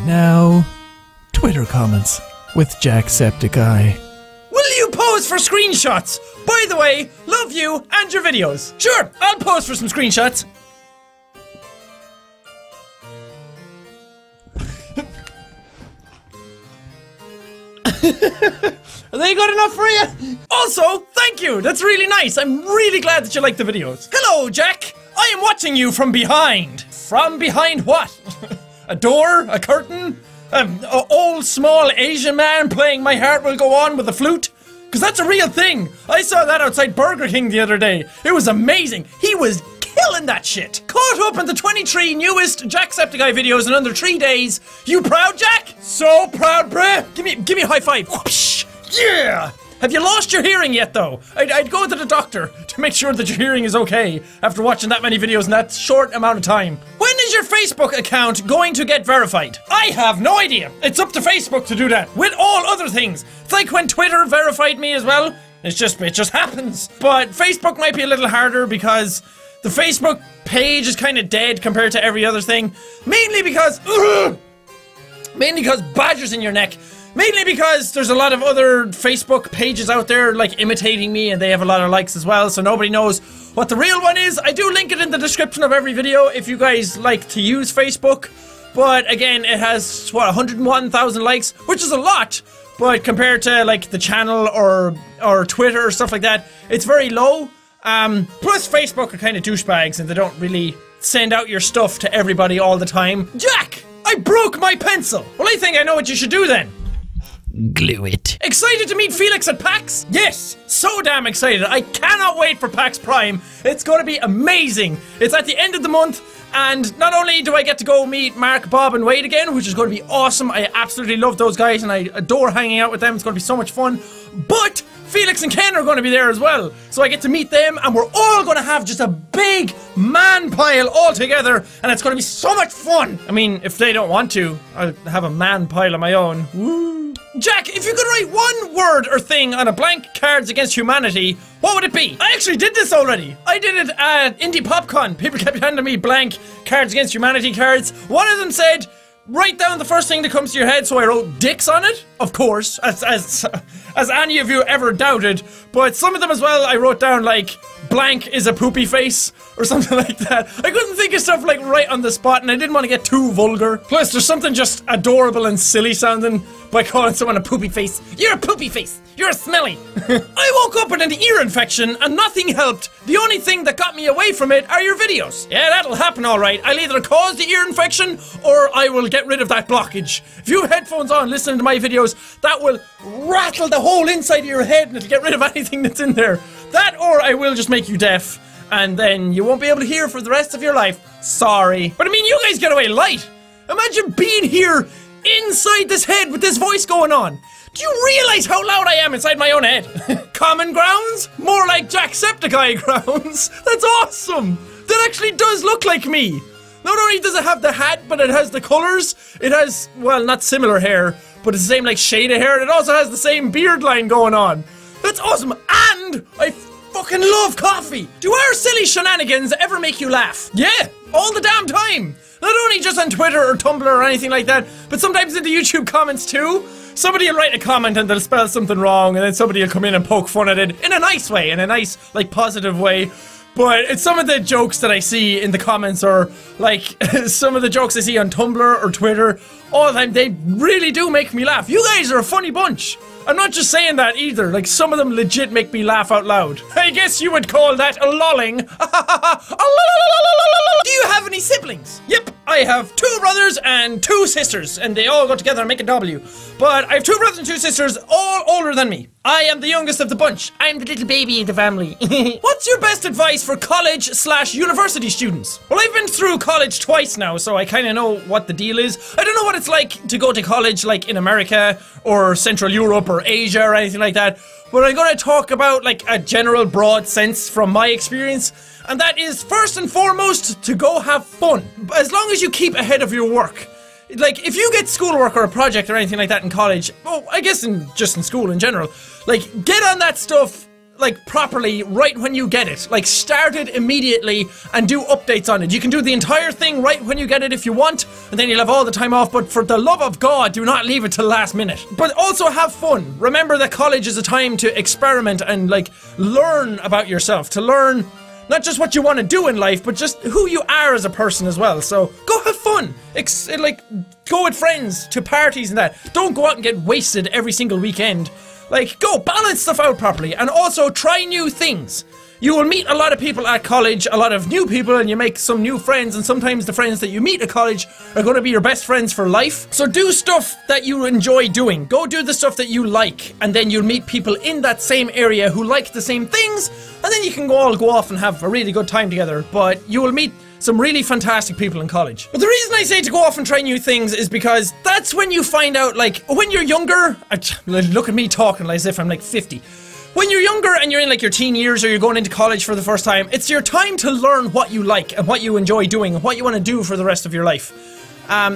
now, Twitter comments with Jacksepticeye. Will you pose for screenshots? By the way, love you and your videos. Sure, I'll pose for some screenshots. Are they good enough for you? Also, thank you. That's really nice. I'm really glad that you like the videos. Hello, Jack. I am watching you from behind. From behind what? A door? A curtain? An old small Asian man playing My Heart Will Go On with a flute? Because that's a real thing. I saw that outside Burger King the other day. It was amazing. He was killing that shit. Caught up in the 23 newest Jacksepticeye videos in under 3 days. You proud, Jack? So proud, bruh. Give me a high five. Whoosh. Yeah. Have you lost your hearing yet, though? I'd go to the doctor to make sure that your hearing is okay after watching that many videos in that short amount of time. When is your Facebook account going to get verified? I have no idea. It's up to Facebook to do that, with all other things. It's like when Twitter verified me as well. It just happens. But Facebook might be a little harder because the Facebook page is kind of dead compared to every other thing. Mainly because badgers in your neck. Mainly because there's a lot of other Facebook pages out there like imitating me, and they have a lot of likes as well, so nobody knows what the real one is. I do link it in the description of every video if you guys like to use Facebook. But again, it has, what, 101,000 likes, which is a lot. But compared to like the channel or Twitter or stuff like that, it's very low. Plus Facebook are kind of douchebags and they don't really send out your stuff to everybody all the time. Jack! I broke my pencil! Well, I think I know what you should do then. Glue it. Excited to meet Felix at PAX? Yes! So damn excited. I cannot wait for PAX Prime. It's going to be amazing. It's at the end of the month, and not only do I get to go meet Mark, Bob, and Wade again, which is going to be awesome. I absolutely love those guys, and I adore hanging out with them. It's going to be so much fun. But Felix and Ken are going to be there as well. So I get to meet them, and we're all going to have just a big man pile all together, and it's going to be so much fun. I mean, if they don't want to, I'll have a man pile of my own. Woo. Jack, if you could write one word or thing on a blank Cards Against Humanity, what would it be? I actually did this already. I did it at Indie PopCon. People kept handing me blank Cards Against Humanity cards. One of them said, write down the first thing that comes to your head, so I wrote dicks on it. Of course, as any of you ever doubted. But some of them as well, I wrote down like, blank is a poopy face, or something like that. I couldn't think of stuff like right on the spot, and I didn't want to get too vulgar. Plus, there's something just adorable and silly sounding by calling someone a poopy face. You're a poopy face! You're a smelly! I woke up with an ear infection, and nothing helped. The only thing that got me away from it are your videos. Yeah, that'll happen alright. I'll either cause the ear infection, or I will get rid of that blockage. If you have headphones on listening to my videos, that will rattle the whole inside of your head, and it'll get rid of anything that's in there. That, or I will just make you deaf, and then you won't be able to hear for the rest of your life. Sorry. But I mean, you guys get away light. Imagine being here inside this head with this voice going on. Do you realize how loud I am inside my own head? Common grounds? More like Jacksepticeye grounds. That's awesome. That actually does look like me. Not only does it have the hat, but it has the colors. It has, well, not similar hair, but it's the same like shade of hair. And it also has the same beard line going on. That's awesome. And I fucking love coffee. Do our silly shenanigans ever make you laugh? Yeah, all the damn time. Not only just on Twitter or Tumblr or anything like that, but sometimes in the YouTube comments too. Somebody will write a comment and they'll spell something wrong, and then somebody will come in and poke fun at it in a nice way, in a nice, like, positive way. But it's some of the jokes that I see in the comments, or like some of the jokes I see on Tumblr or Twitter all the time, they really do make me laugh. You guys are a funny bunch. I'm not just saying that either, like some of them legit make me laugh out loud. I guess you would call that a lolling. Do you have any siblings? Yep, I have 2 brothers and 2 sisters, and they all go together and make a W. But I have 2 brothers and 2 sisters, all older than me. I am the youngest of the bunch. I'm the little baby in the family. What's your best advice for college/university students? Well, I've been through college twice now, so I kind of know what the deal is. I don't know what it's like to go to college like in America or Central Europe or Asia or anything like that, but I'm going to talk about like a general broad sense from my experience, and that is first and foremost to go have fun. As long as you keep ahead of your work. Like, if you get schoolwork or a project or anything like that in college, well, I guess just in school in general, like, get on that stuff, like properly right when you get it. Like start it immediately and do updates on it. You can do the entire thing right when you get it if you want, and then you'll have all the time off, but for the love of God, do not leave it till the last minute. But also have fun. Remember that college is a time to experiment and like learn about yourself, to learn not just what you want to do in life, but just who you are as a person as well. So go have fun. Like go with friends to parties and that. Don't go out and get wasted every single weekend. Like go balance stuff out properly, and also try new things. You will meet a lot of people at college, a lot of new people, and you make some new friends, and sometimes the friends that you meet at college are going to be your best friends for life. So do stuff that you enjoy doing. Go do the stuff that you like, and then you'll meet people in that same area who like the same things, and then you can all go off and have a really good time together. But you will meet some really fantastic people in college. But the reason I say to go off and try new things is because that's when you find out, like, when you're younger, look at me talking as if I'm like 50. When you're younger and you're in like your teen years or you're going into college for the first time, it's your time to learn what you like and what you enjoy doing and what you want to do for the rest of your life.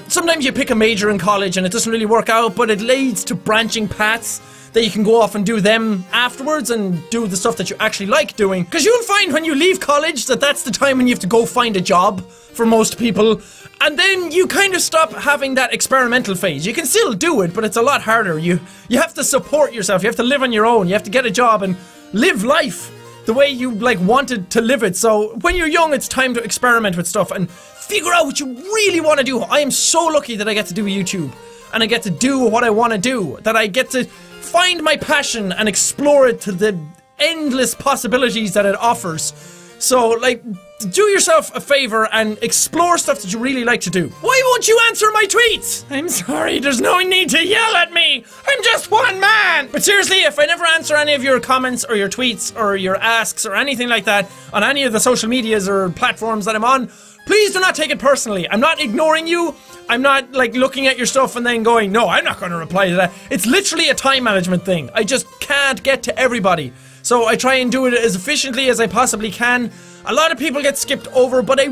Sometimes you pick a major in college and it doesn't really work out, but it leads to branching paths that you can go off and do them afterwards and do the stuff that you actually like doing. Because you'll find when you leave college that that's the time when you have to go find a job for most people, and then you kind of stop having that experimental phase. You can still do it, but it's a lot harder. You have to support yourself, you have to live on your own, you have to get a job and live life the way you like wanted to live it. So when you're young, it's time to experiment with stuff and figure out what you really want to do. I am so lucky that I get to do YouTube and I get to do what I want to do, that I get to find my passion and explore it to the endless possibilities that it offers. So, like, do yourself a favor and explore stuff that you really like to do. Why won't you answer my tweets? I'm sorry, there's no need to yell at me. I'm just one man. But seriously, if I never answer any of your comments or your tweets or your asks or anything like that on any of the social medias or platforms that I'm on, please do not take it personally. I'm not ignoring you. I'm not like looking at your stuff and then going, no, I'm not going to reply to that. It's literally a time management thing. I just can't get to everybody. So I try and do it as efficiently as I possibly can. A lot of people get skipped over, but I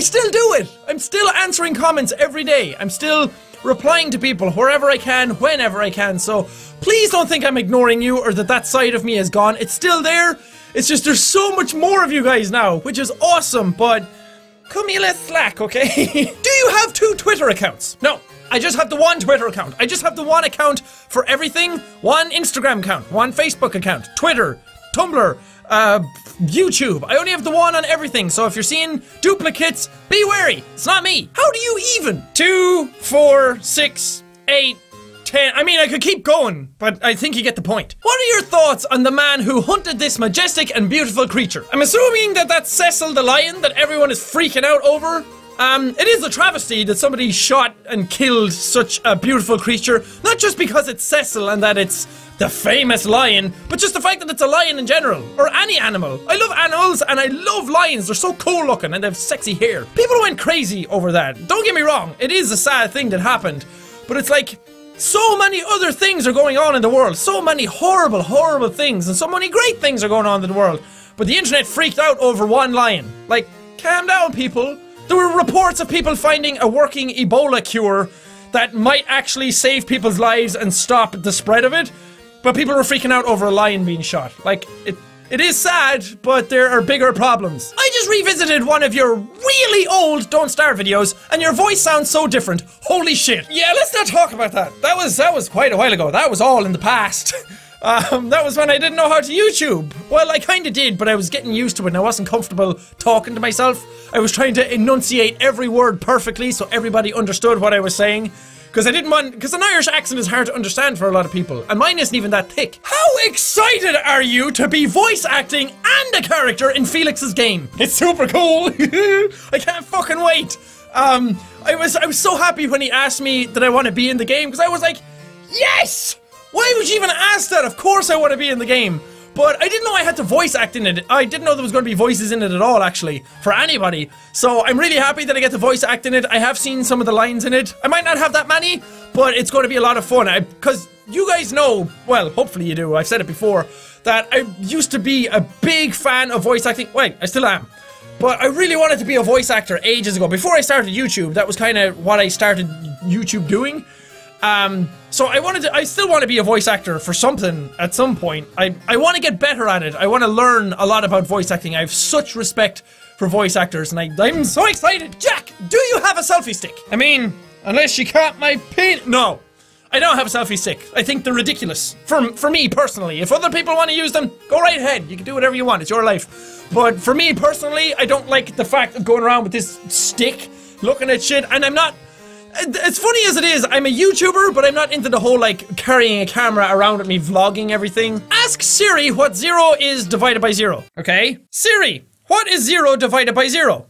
still do it. I'm still answering comments every day. I'm still replying to people wherever I can, whenever I can. So please don't think I'm ignoring you or that side of me is gone. It's still there. It's just there's so much more of you guys now, which is awesome, but cut me a little slack, okay? Do you have 2 Twitter accounts? No, I just have the one Twitter account. I just have the one account for everything. One Instagram account, one Facebook account, Twitter, Tumblr, YouTube. I only have the one on everything, so if you're seeing duplicates, be wary. It's not me. How do you even? 2, 4, 6, 8, 10. I mean, I could keep going, but I think you get the point. What are your thoughts on the man who hunted this majestic and beautiful creature? I'm assuming that that's Cecil the lion that everyone is freaking out over. It is a travesty that somebody shot and killed such a beautiful creature, not just because it's Cecil and that it's the famous lion, but just the fact that it's a lion in general, or any animal. I love animals and I love lions. They're so cool looking and they have sexy hair. People went crazy over that. Don't get me wrong, it is a sad thing that happened, but it's like, so many other things are going on in the world. So many horrible, horrible things, and so many great things are going on in the world. But the internet freaked out over one lion. Like, calm down, people. There were reports of people finding a working Ebola cure that might actually save people's lives and stop the spread of it. But people were freaking out over a lion being shot. Like, it is sad, but there are bigger problems. I just revisited one of your really old Don't Starve videos, and your voice sounds so different. Holy shit. Yeah, let's not talk about that. That was quite a while ago. That was all in the past. That was when I didn't know how to YouTube. Well, I kinda did, but I was getting used to it and I wasn't comfortable talking to myself. I was trying to enunciate every word perfectly so everybody understood what I was saying. Because an Irish accent is hard to understand for a lot of people, and mine isn't even that thick. How excited are you to be voice acting and a character in Felix's game? It's super cool. I can't fucking wait. I was so happy when he asked me that I want to be in the game, because I was like, yes! Why would you even ask that? Of course I want to be in the game. But I didn't know I had to voice act in it. I didn't know there was going to be voices in it at all, actually, for anybody. So I'm really happy that I get to voice act in it. I have seen some of the lines in it. I might not have that many, but it's going to be a lot of fun. Because you guys know, well, hopefully you do, I've said it before, that I used to be a big fan of voice acting. Wait, I still am. But I really wanted to be a voice actor ages ago. Before I started YouTube, that was kind of what I started YouTube doing. So I still want to be a voice actor for something at some point. I want to get better at it. I want to learn a lot about voice acting. I have such respect for voice actors, and I'm so excited. Jack, do you have a selfie stick? I mean, unless you caught my pin. No, I don't have a selfie stick. I think they're ridiculous. For me personally. If other people want to use them, go right ahead. You can do whatever you want. It's your life. But for me personally, I don't like the fact of going around with this stick, looking at shit, and I'm not. As funny as it is, I'm a YouTuber, but I'm not into the whole, like, carrying a camera around with me vlogging everything. Ask Siri what 0 is divided by 0. Okay? Siri, what is 0 divided by 0?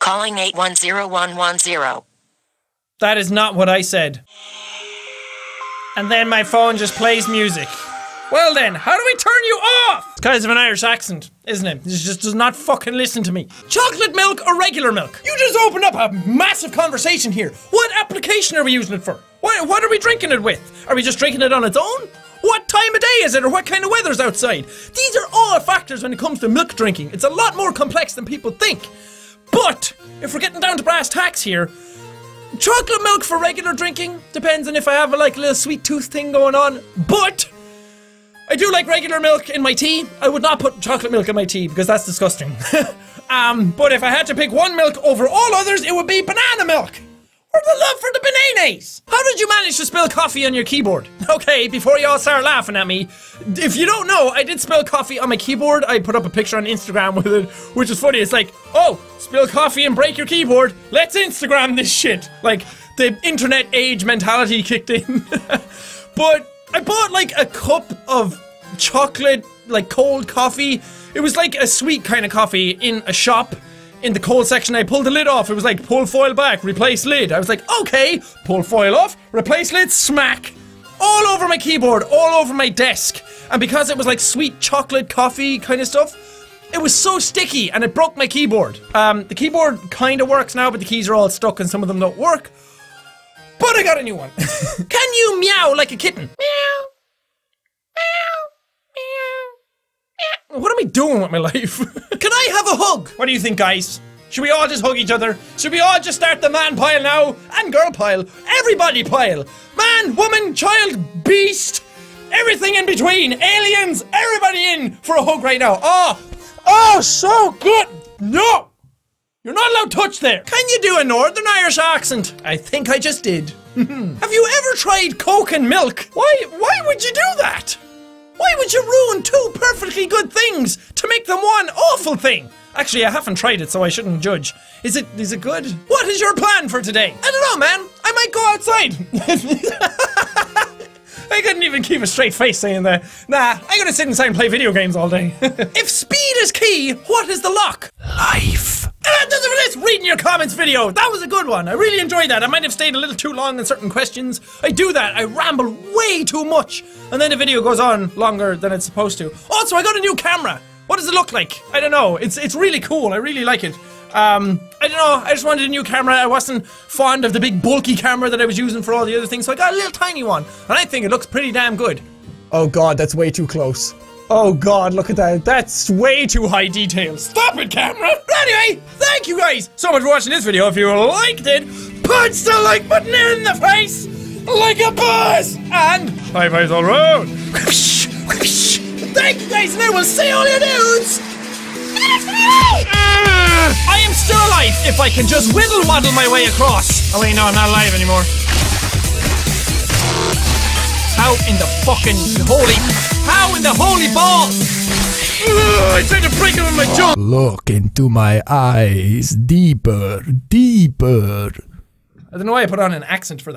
Calling 810110. That is not what I said. And then my phone just plays music. Well then, how do we turn you off? It's because of an Irish accent, isn't it? It just does not fucking listen to me. Chocolate milk or regular milk? You just opened up a massive conversation here. What application are we using it for? What are we drinking it with? Are we just drinking it on its own? What time of day is it, or what kind of weather's outside? These are all factors when it comes to milk drinking. It's a lot more complex than people think. But, if we're getting down to brass tacks here, chocolate milk for regular drinking depends on if I have a little sweet tooth thing going on, but I do like regular milk in my tea. I would not put chocolate milk in my tea because that's disgusting. But if I had to pick one milk over all others, it would be banana milk. Or the love for the bananas. How did you manage to spill coffee on your keyboard? Okay, before you all start laughing at me, if you don't know, I did spill coffee on my keyboard. I put up a picture on Instagram with it, which is funny. It's like, oh, spill coffee and break your keyboard. Let's Instagram this shit. Like, the internet age mentality kicked in. But I bought like a cup of chocolate, like cold coffee. It was like a sweet kind of coffee in a shop in the cold section. I pulled the lid off. It was like pull foil back, replace lid. I was like, okay, pull foil off, replace lid, smack. All over my keyboard, all over my desk. And because it was like sweet chocolate coffee kind of stuff, it was so sticky and it broke my keyboard. The keyboard kind of works now, but the keys are all stuck and some of them don't work. But I got a new one. Can you meow like a kitten? Meow. Meow. Meow. Meow. What am I doing with my life? Can I have a hug? What do you think, guys? Should we all just hug each other? Should we all just start the man pile now? And girl pile. Everybody pile. Man, woman, child, beast. Everything in between. Aliens. Everybody in for a hug right now. Oh, so good. No. You're not allowed to touch there. Can you do a Northern Irish accent? I think I just did. Have you ever tried Coke and milk? Why would you do that? Why would you ruin two perfectly good things to make them one awful thing? Actually, I haven't tried it, so I shouldn't judge. Is it good? What is your plan for today? I don't know, man. I might go outside. I couldn't even keep a straight face saying that. Nah, I'm gonna sit inside and play video games all day. If speed is key, what is the lock? Life. And that does it for this reading your comments video. That was a good one. I really enjoyed that. I might have stayed a little too long in certain questions. I do that. I ramble way too much. And then the video goes on longer than it's supposed to. Also, I got a new camera. What does it look like? I don't know. It's really cool. I really like it. I don't know. I just wanted a new camera. I wasn't fond of the big bulky camera that I was using for all the other things, so I got a little tiny one. And I think it looks pretty damn good. Oh god, that's way too close. Oh god, look at that. That's way too high detail. Stop it, camera! Anyway, thank you guys so much for watching this video. If you liked it, punch the like button in the face like a boss! And high fives all around. Thank you guys, and I will see all you dudes! I am still alive if I can just whittle waddle my way across. Oh wait, no, I'm not alive anymore. How in the holy balls? I tried to break it with my jaw. Look into my eyes, deeper, deeper. I don't know why I put on an accent for that.